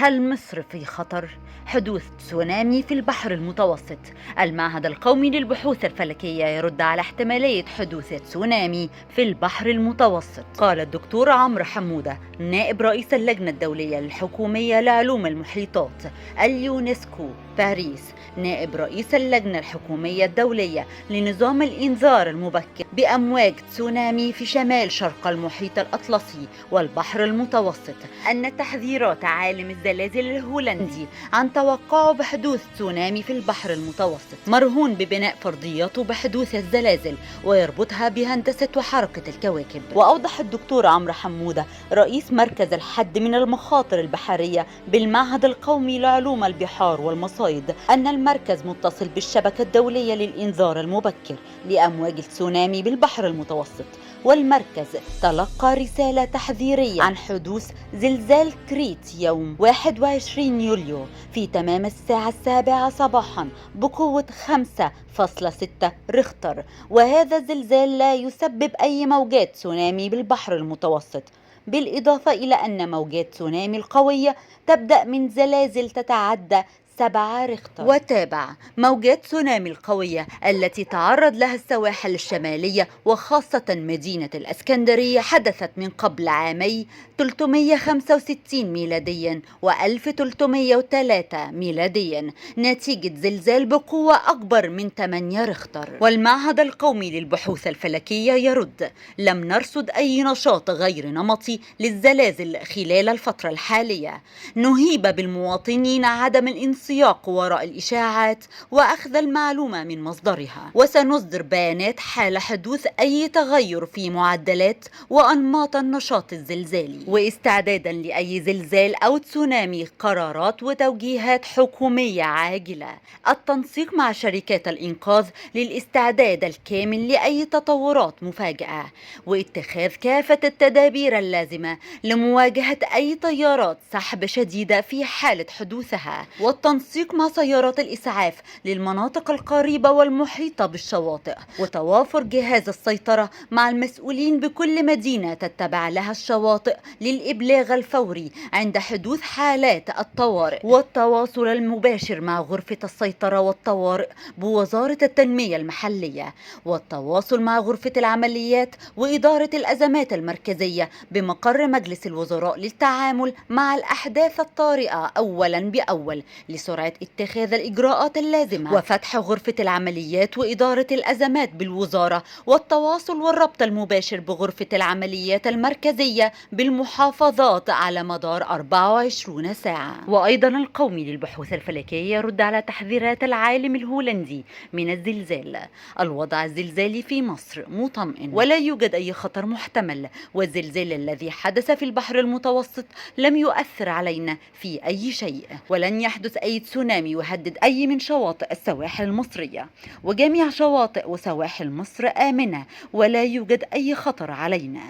هل مصر في خطر؟ حدوث تسونامي في البحر المتوسط. المعهد القومي للبحوث الفلكية يرد على احتمالية حدوث تسونامي في البحر المتوسط. قال الدكتور عمرو حمودة نائب رئيس اللجنة الدولية الحكومية لعلوم المحيطات اليونسكو باريس نائب رئيس اللجنة الحكومية الدولية لنظام الإنذار المبكر بأمواج تسونامي في شمال شرق المحيط الأطلسي والبحر المتوسط أن تحذيرات عالم الزلازل الهولندي عن توقعه بحدوث تسونامي في البحر المتوسط مرهون ببناء فرضياته بحدوث الزلازل ويربطها بهندسة وحركة الكواكب. وأوضح الدكتور عمرو حمودة رئيس مركز الحد من المخاطر البحرية بالمعهد القومي لعلوم البحار والمصايد أن المركز متصل بالشبكة الدولية للإنذار المبكر لأمواج التسونامي بالبحر المتوسط، والمركز تلقى رسالة تحذيرية عن حدوث زلزال كريت يوم 21 يوليو في تمام الساعة 7 صباحا بقوة 5.6 ريختر، وهذا الزلزال لا يسبب أي موجات تسونامي بالبحر المتوسط، بالإضافة إلى أن موجات تسونامي القوية تبدأ من زلازل تتعدى 7 ريختر. وتابع موجات تسونامي القوية التي تعرض لها السواحل الشمالية وخاصة مدينة الإسكندرية حدثت من قبل عامي 365 ميلاديا و1303 ميلاديا نتيجة زلزال بقوة أكبر من 8 ريختر. والمعهد القومي للبحوث الفلكية يرد لم نرصد أي نشاط غير نمطي للزلازل خلال الفترة الحالية. نهيب بالمواطنين عدم الانسياق وراء الإشاعات وأخذ المعلومة من مصدرها، وسنصدر بيانات حال حدوث أي تغير في معدلات وأنماط النشاط الزلزالي، واستعدادا لأي زلزال أو تسونامي قرارات وتوجيهات حكومية عاجلة. التنسيق مع شركات الإنقاذ للاستعداد الكامل لأي تطورات مفاجئة، واتخاذ كافة التدابير اللازمة لمواجهة أي تيارات سحب شديدة في حالة حدوثها، والتنسيق مع سيارات الإسعاف للمناطق القريبة والمحيطة بالشواطئ، وتوافر جهاز السيطرة مع المسؤولين بكل مدينة تتبع لها الشواطئ للإبلاغ الفوري عند حدوث حالات الطوارئ، والتواصل المباشر مع غرفة السيطرة والطوارئ بوزارة التنمية المحلية، والتواصل مع غرفة العمليات وإدارة الأزمات المركزية بمقر مجلس الوزراء للتعامل مع الأحداث الطارئة أولا بأول لسرعة اتخاذ الإجراءات اللازمة، وفتح غرفة العمليات وإدارة الأزمات بالوزارة، والتواصل والربط المباشر بغرفة العمليات المركزية بالمحافظات على مدار 24 ساعة. وأيضا القومي للبحوث الفلكية يرد على تحذيرات العالم الهولندي من الزلزال. الوضع الزلزالي في مصر مطمئن ولا يوجد أي خطر محتمل، والزلزال الذي حدث في البحر المتوسط لم يؤثر علينا في أي شيء، ولن يحدث أي تسونامي يهدد أي من شواطئ السواحل المصرية، وجميع شواطئ وسواحل مصر آمنة ولا يوجد أي خطر علينا.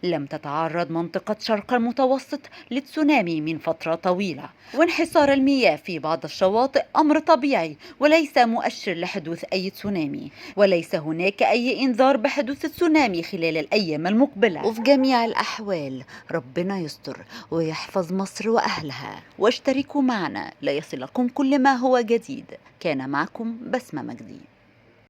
لم تتعرض منطقة شرق المتوسط لتسونامي من فترة طويلة، وانحسار المياه في بعض الشواطئ أمر طبيعي وليس مؤشر لحدوث أي تسونامي، وليس هناك أي إنذار بحدوث تسونامي خلال الأيام المقبلة. وفي جميع الأحوال ربنا يستر ويحفظ مصر وأهلها، واشتركوا معنا ليصلكم كل ما هو جديد. كان معكم بسمة مجدي.